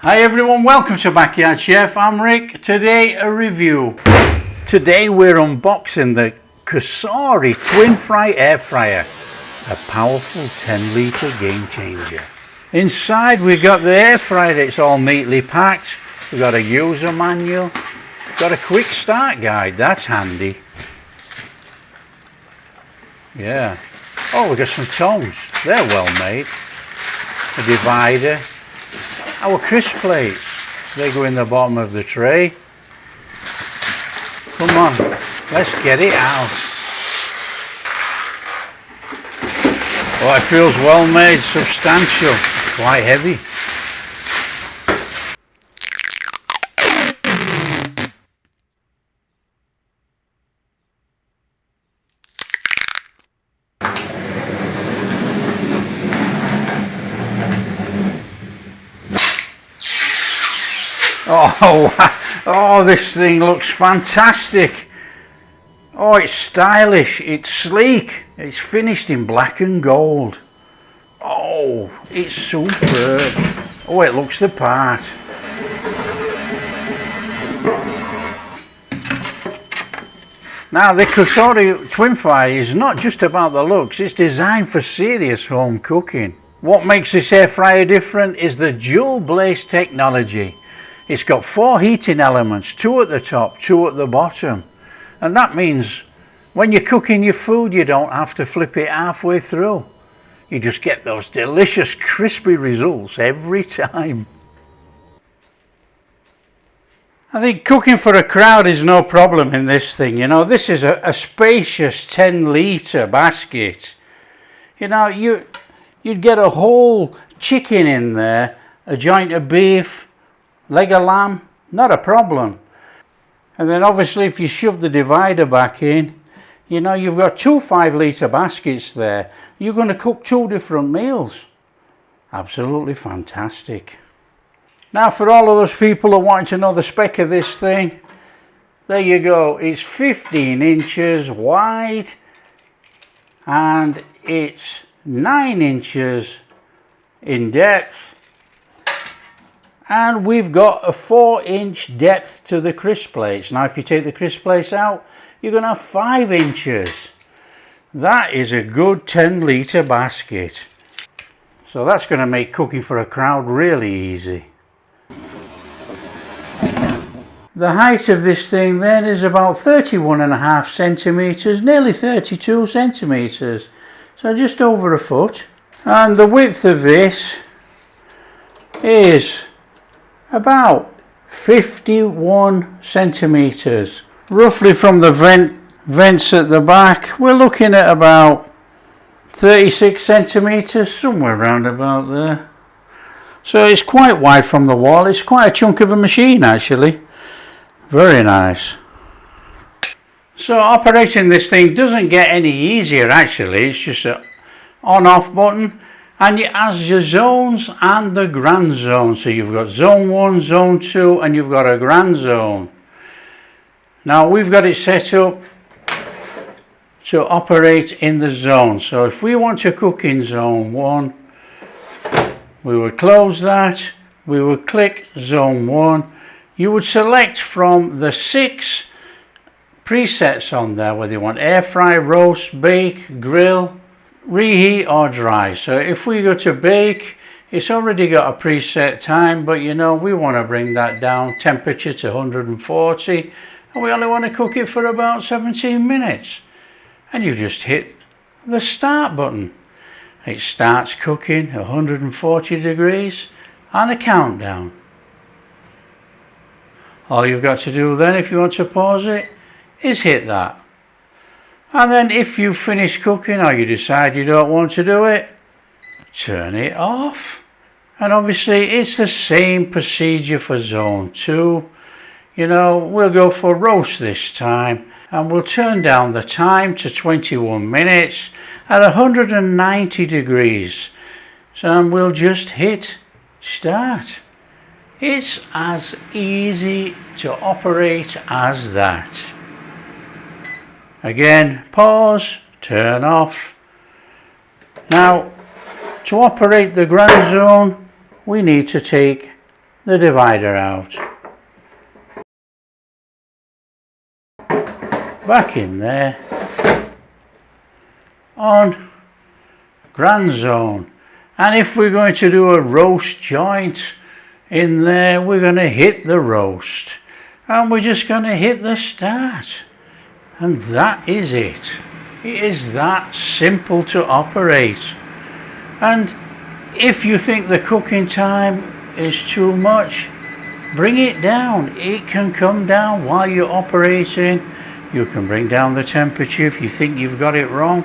Hi everyone, welcome to Backyard Chef. I'm Rick. Today a review. Today we're unboxing the COSORI TwinFry air fryer, a powerful 10 litre game changer. Inside we've got the air fryer, it's all neatly packed. We've got a user manual, got a quick start guide, that's handy. Yeah. Oh, we've got some tongs, they're well made. A divider. Our crisp plates, they go in the bottom of the tray. Come on, let's get it out. Oh, it feels well made, substantial, quite heavy. Oh, this thing looks fantastic. Oh, it's stylish, it's sleek, it's finished in black and gold. Oh, it's superb. Oh, it looks the part. Now, the COSORI TwinFry is not just about the looks, it's designed for serious home cooking. What makes this air fryer different is the dual blaze technology. It's got 4 heating elements, 2 at the top, 2 at the bottom. And that means when you're cooking your food, you don't have to flip it halfway through. You just get those delicious crispy results every time. I think cooking for a crowd is no problem in this thing. You know, this is a spacious 10 litre basket. You know, you'd get a whole chicken in there, a joint of beef, leg of lamb, not a problem. And then obviously if you shove the divider back in, you know, you've got 2 5-litre baskets there. You're going to cook 2 different meals. Absolutely fantastic. Now for all of those people who want to know the spec of this thing, there you go. It's 15 inches wide and it's 9 inches in depth. And we've got a 4-inch depth to the crisp plates. Now if you take the crisp plates out, you're going to have 5 inches. That is a good 10 litre basket. So that's going to make cooking for a crowd really easy. The height of this thing then is about 31.5 centimetres, nearly 32 centimetres. So just over a foot. And the width of this is about 51 centimetres. Roughly from the vents at the back, we're looking at about 36 centimetres, somewhere around about there. So it's quite wide from the wall. It's quite a chunk of a machine actually. Very nice. So operating this thing doesn't get any easier actually. It's just an on-off button. And it has your zones and the grand zone. So you've got zone 1, zone 2 and you've got a grand zone. Now we've got it set up to operate in the zone. So if we want to cook in zone 1, we would close that. We would click zone 1. You would select from the 6 presets on there, whether you want air fry, roast, bake, grill, reheat or dry. So if we go to bake, it's already got a preset time, but you know we want to bring that down temperature to 140 and we only want to cook it for about 17 minutes. And you just hit the start button. It starts cooking 140 degrees and a countdown. All you've got to do then, if you want to pause it, is hit that. And then if you finish cooking or you decide you don't want to do it, turn it off. And obviously it's the same procedure for zone 2. You know, we'll go for roast this time and we'll turn down the time to 21 minutes at 190 degrees. So we'll just hit start. It's as easy to operate as that. Again, pause, turn off. Now, to operate the grand zone, we need to take the divider out. Back in there. On grand zone. And if we're going to do a roast joint in there, we're going to hit the roast. And we're just going to hit the start. And that is it. It is that simple to operate. And if you think the cooking time is too much, bring it down. It can come down while you're operating. You can bring down the temperature if you think you've got it wrong.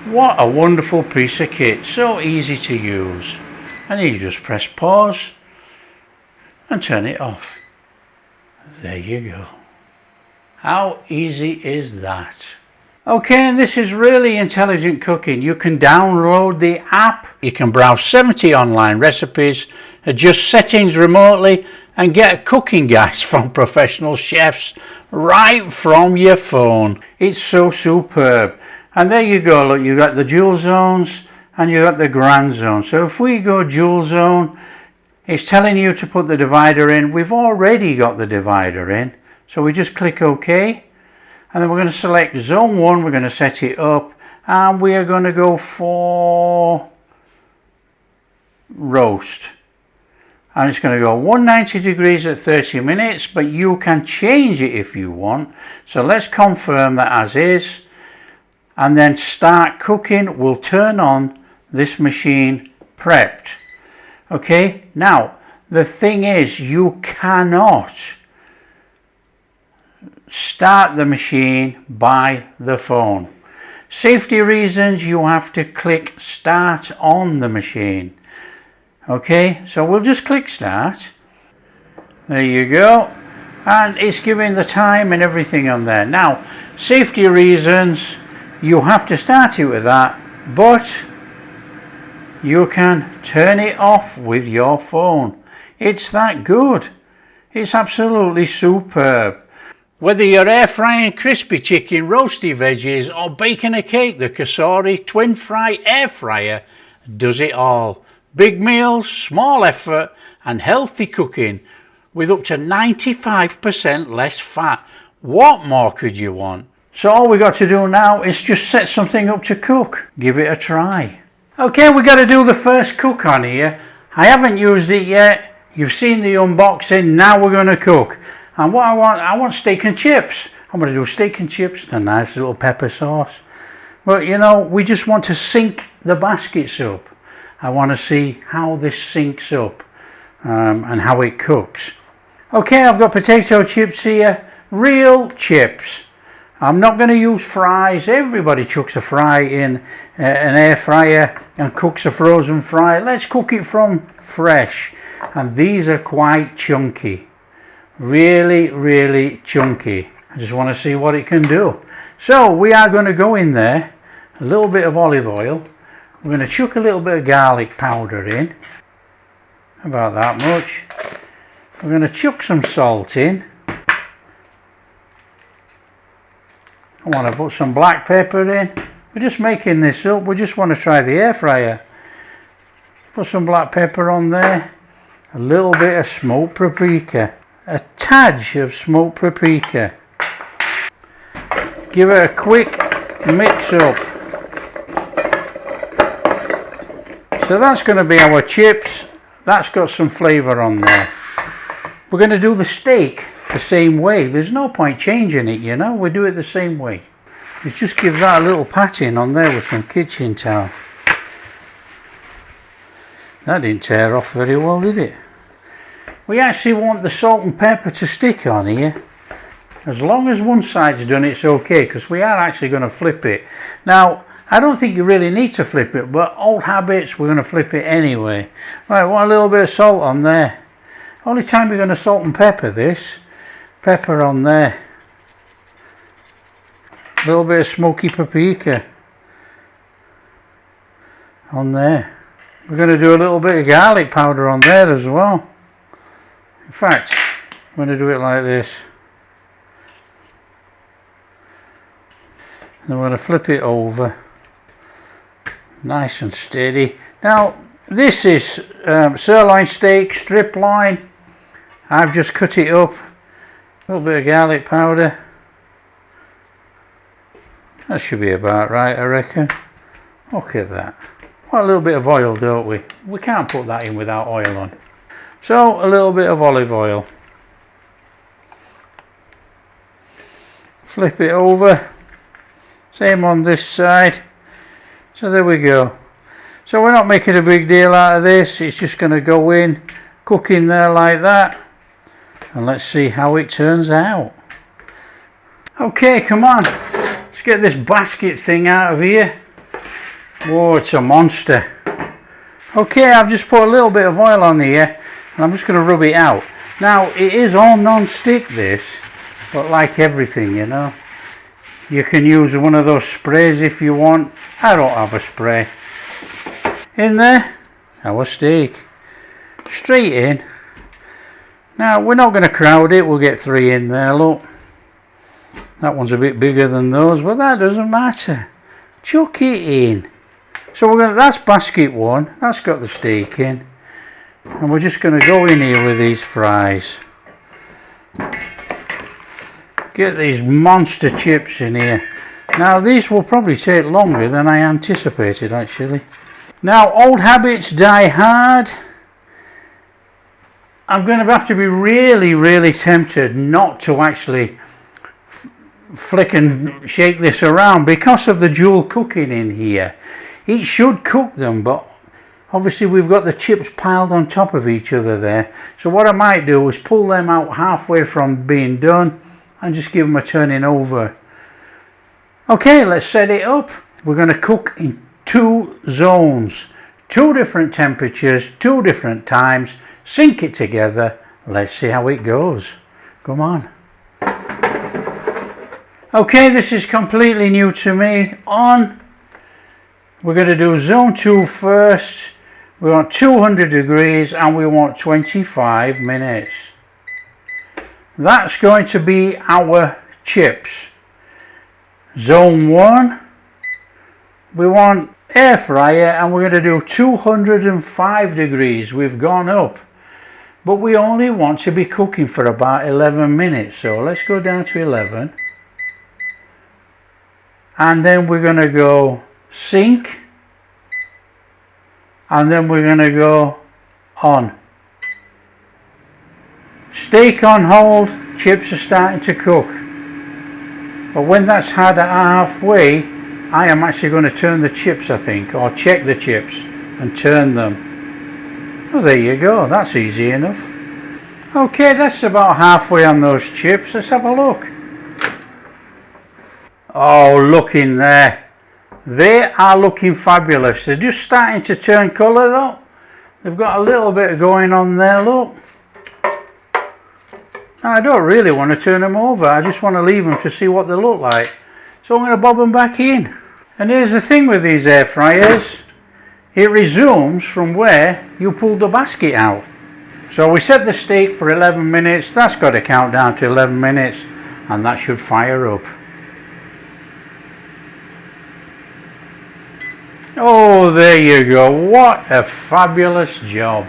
What a wonderful piece of kit. So easy to use. And you just press pause and turn it off. There you go. How easy is that? Okay, and this is really intelligent cooking. You can download the app, you can browse 70 online recipes, adjust settings remotely, and get cooking guides from professional chefs right from your phone. It's so superb. And there you go, look, you've got the dual zones and you've got the grand zone. So if we go dual zone, it's telling you to put the divider in. We've already got the divider in. So we just click OK. And then we're going to select zone 1, we're going to set it up, and we are going to go for roast. And it's going to go 190 degrees at 30 minutes, but you can change it if you want. So let's confirm that as is. And then start cooking, we'll turn on this machine prepped. Okay, now the thing is, you cannot start the machine by the phone. Safety reasons, you have to click start on the machine. Okay, so we'll just click start. There you go. And it's giving the time and everything on there. Now, safety reasons, you have to start it with that, but you can turn it off with your phone. It's that good. It's absolutely superb. Whether you're air frying crispy chicken, roasty veggies, or baking a cake, the COSORI TwinFry air fryer does it all. Big meals, small effort, and healthy cooking with up to 95% less fat. What more could you want? So all we got to do now is just set something up to cook. Give it a try. Okay, we got to do the first cook on here. I haven't used it yet. You've seen the unboxing. Now we're going to cook. And what I want steak and chips. I'm going to do steak and chips and a nice little pepper sauce. But you know, we just want to sync the baskets up. I want to see how this syncs up and how it cooks. Okay, I've got potato chips here. Real chips. I'm not going to use fries. Everybody chucks a fry in an air fryer and cooks a frozen fry. Let's cook it from fresh. And these are quite chunky. Really, really chunky. I just want to see what it can do. So we are going to go in there, a little bit of olive oil. We're going to chuck a little bit of garlic powder in, about that much. We're going to chuck some salt in. I want to put some black pepper in. We're just making this up. We just want to try the air fryer. Put some black pepper on there. A little bit of smoked paprika. A tad of smoked paprika. Give it a quick mix up. So that's going to be our chips. That's got some flavour on there. We're going to do the steak the same way. There's no point changing it, you know. We do it the same way. You just give that a little patting on there with some kitchen towel. That didn't tear off very well, did it? We actually want the salt and pepper to stick on here. As long as one side's done, it's okay, because we are actually going to flip it. Now, I don't think you really need to flip it, but old habits, we're going to flip it anyway. Right, want a little bit of salt on there. Only time we're going to salt and pepper this. Pepper on there. A little bit of smoky paprika on there. We're going to do a little bit of garlic powder on there as well. In fact, I'm going to do it like this. Then we're going to flip it over. Nice and steady. Now, this is sirloin steak, strip loin. I've just cut it up. A little bit of garlic powder. That should be about right, I reckon. Look at that. Want a little bit of oil, don't we? We can't put that in without oil on. So a little bit of olive oil. Flip it over. Same on this side. So there we go. So we're not making a big deal out of this. It's just going to go in, cook in there like that. And let's see how it turns out. Okay, come on. Let's get this basket thing out of here. Whoa, it's a monster. Okay, I've just put a little bit of oil on here. And I'm just going to rub it out. Now, it is all non-stick this. But like everything, you know. You can use one of those sprays if you want. I don't have a spray. In there, our steak. Straight in. Now, we're not going to crowd it. We'll get 3 in there, look. That one's a bit bigger than those, but that doesn't matter. Chuck it in. So we're going to, that's basket 1. That's got the steak in. And we're just going to go in here with these fries. Get these monster chips in here. Now these will probably take longer than I anticipated actually. Now old habits die hard. I'm going to have to be really tempted not to actually flick and shake this around because of the dual cooking in here. It should cook them, but obviously we've got the chips piled on top of each other there. So what I might do is pull them out halfway from being done and just give them a turning over. Okay, let's set it up. We're going to cook in 2 zones, 2 different temperatures, 2 different times. Sync it together. Let's see how it goes. Come on. Okay, this is completely new to me. On. We're going to do zone 2 first. We want 200 degrees and we want 25 minutes. That's going to be our chips. Zone 1, we want air fryer and we're going to do 205 degrees. We've gone up, but we only want to be cooking for about 11 minutes. So let's go down to 11. And then we're going to go sync. And then we're going to go on. Steak on hold, chips are starting to cook. But when that's had at halfway, I am actually going to turn the chips, I think, or check the chips and turn them. Oh, there you go, that's easy enough. Okay, that's about halfway on those chips. Let's have a look. Oh, look in there. They are looking fabulous. They're just starting to turn colour though. They've got a little bit going on there, look. I don't really want to turn them over. I just want to leave them to see what they look like. So I'm going to bob them back in. And here's the thing with these air fryers. It resumes from where you pulled the basket out. So we set the steak for 11 minutes. That's got to count down to 11 minutes. And that should fire up. Oh, there you go. What a fabulous job.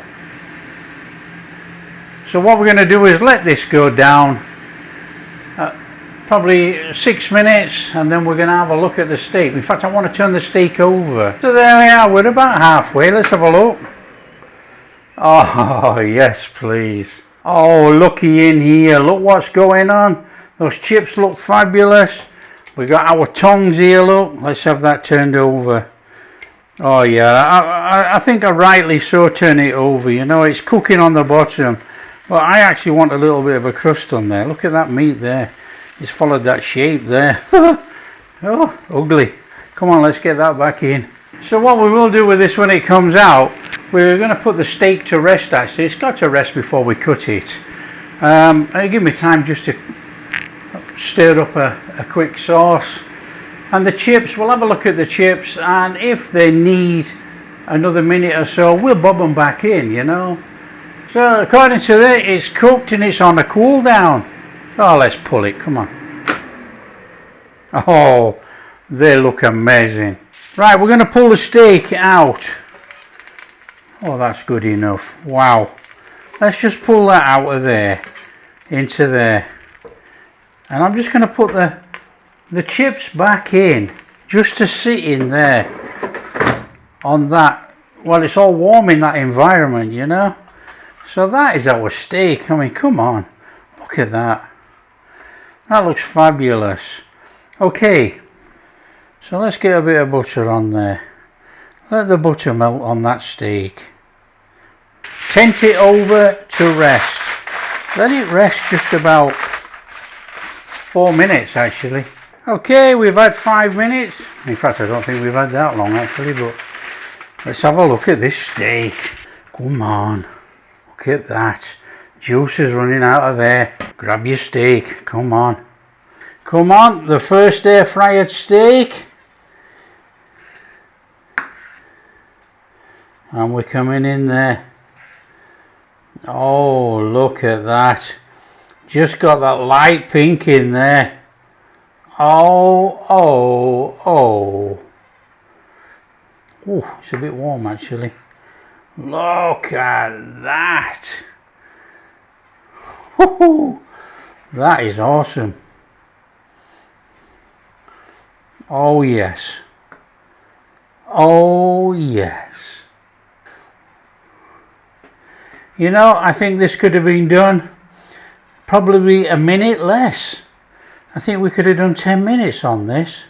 So what we're going to do is let this go down probably 6 minutes, and then we're going to have a look at the steak. In fact, I want to turn the steak over. So there we are, we're about halfway. Let's have a look. Oh, yes, please. Oh, looky in here. Look what's going on. Those chips look fabulous. We got our tongs here, look. Let's have that turned over. Oh, yeah, I think I rightly so turn it over. You know, it's cooking on the bottom. Well, I actually want a little bit of a crust on there. Look at that meat there. It's followed that shape there. Oh, ugly. Come on, let's get that back in. So what we will do with this when it comes out, we're going to put the steak to rest actually. It's got to rest before we cut it. It'll give me time just to stir up a quick sauce. And the chips, we'll have a look at the chips, and if they need another minute or so, we'll bob them back in, you know. So according to that, it's cooked and it's on a cool down. Oh, let's pull it, come on. Oh, they look amazing. Right, we're going to pull the steak out. Oh, that's good enough. Wow. let's just pull that out of there into there, and I'm just going to put the chips back in just to sit in there on that. Well, it's all warm in that environment, you know. So that is our steak. I mean, come on, look at that. That looks fabulous. Okay, so let's get a bit of butter on there. Let the butter melt on that steak. Tent it over to rest. Let it rest just about 4 minutes actually. Okay, we've had 5 minutes. In fact, I don't think we've had that long actually, but let's have a look at this steak. Come on, look at that. Juice is running out of there. Grab your steak, come on. Come on, the first air fryered steak. And we're coming in there. Oh, look at that. Just got that light pink in there. Oh, oh, oh. Oh, it's a bit warm actually. Look at that. Woohoo! That is awesome. Oh yes. Oh yes. You know, I think this could have been done probably a minute less. I think we could have done 10 minutes on this.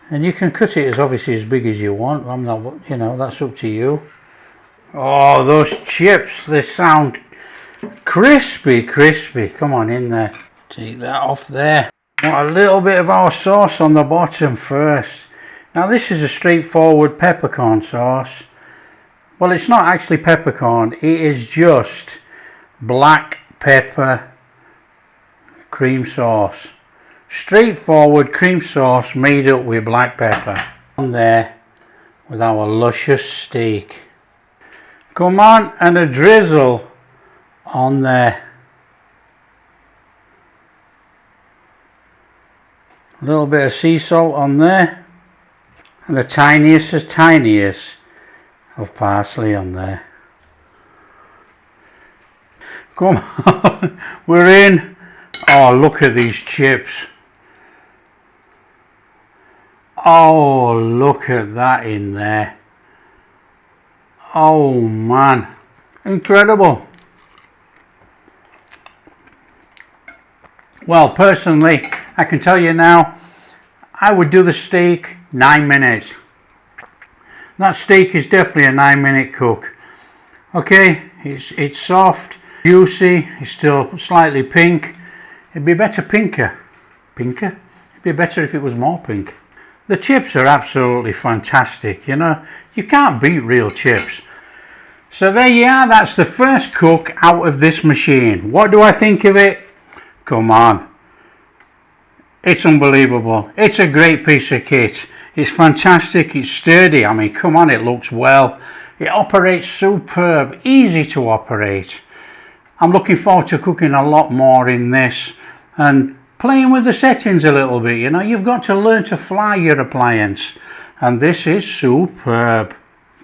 And you can cut it as obviously as big as you want. I'm not, you know, that's up to you. Oh, those chips, they sound crispy, crispy. Come on in there. Take that off there. Want a little bit of our sauce on the bottom first. Now this is a straightforward peppercorn sauce. Well, it's not actually peppercorn, it is just black pepper cream sauce. Straightforward cream sauce made up with black pepper. On there with our luscious steak. Come on, and a drizzle on there. A little bit of sea salt on there. And the tiniest of parsley on there. Come on, we're in. Oh, look at these chips. Oh, look at that in there. Oh man, incredible. Well, personally, I can tell you now, I would do the steak 9 minutes. That steak is definitely a 9-minute cook. Okay, it's soft, juicy, it's still slightly pink. It'd be better pinker. Pinker? It'd be better if it was more pink. The chips are absolutely fantastic, you know. You can't beat real chips. So there you are, that's the first cook out of this machine. What do I think of it? Come on. It's unbelievable. It's a great piece of kit. It's fantastic, it's sturdy, I mean come on, it looks well. It operates superb, easy to operate. I'm looking forward to cooking a lot more in this and playing with the settings a little bit, you know. You've got to learn to fly your appliance and this is superb.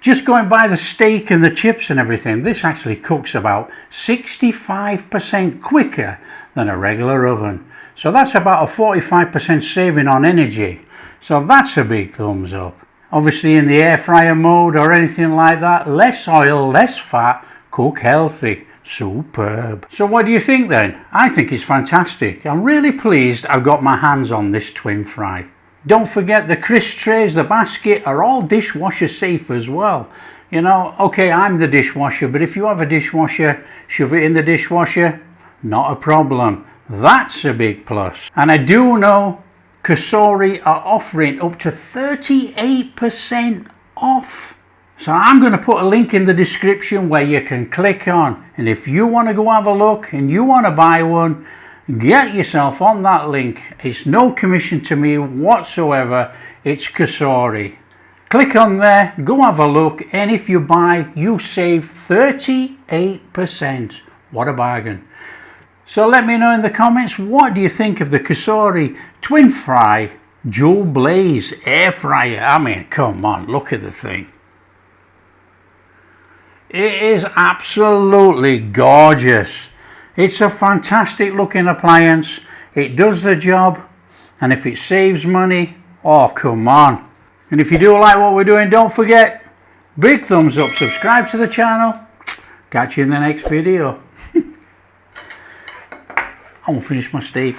Just going by the steak and the chips and everything, this actually cooks about 65% quicker than a regular oven. So that's about a 45% saving on energy. So that's a big thumbs up. Obviously in the air fryer mode or anything like that, less oil, less fat, cook healthy. Superb. So what do you think then? I think it's fantastic. I'm really pleased I've got my hands on this TwinFry. Don't forget the crisp trays, the basket are all dishwasher safe as well. You know, okay, I'm the dishwasher, but if you have a dishwasher, shove it in the dishwasher, not a problem. That's a big plus. And I do know COSORI are offering up to 38% off. So I'm going to put a link in the description where you can click on, and if you want to go have a look and you want to buy one, get yourself on that link. It's no commission to me whatsoever. It's COSORI. Click on there, go have a look, and if you buy, you save 38%. What a bargain. So let me know in the comments, what do you think of the COSORI TwinFry Dual Blaze Air Fryer? I mean, come on, look at the thing. It is absolutely gorgeous. It's a fantastic looking appliance. It does the job, and if it saves money, oh come on. And if you do like what we're doing, don't forget, big thumbs up, subscribe to the channel. Catch you in the next video. I'm gonna finish my steak.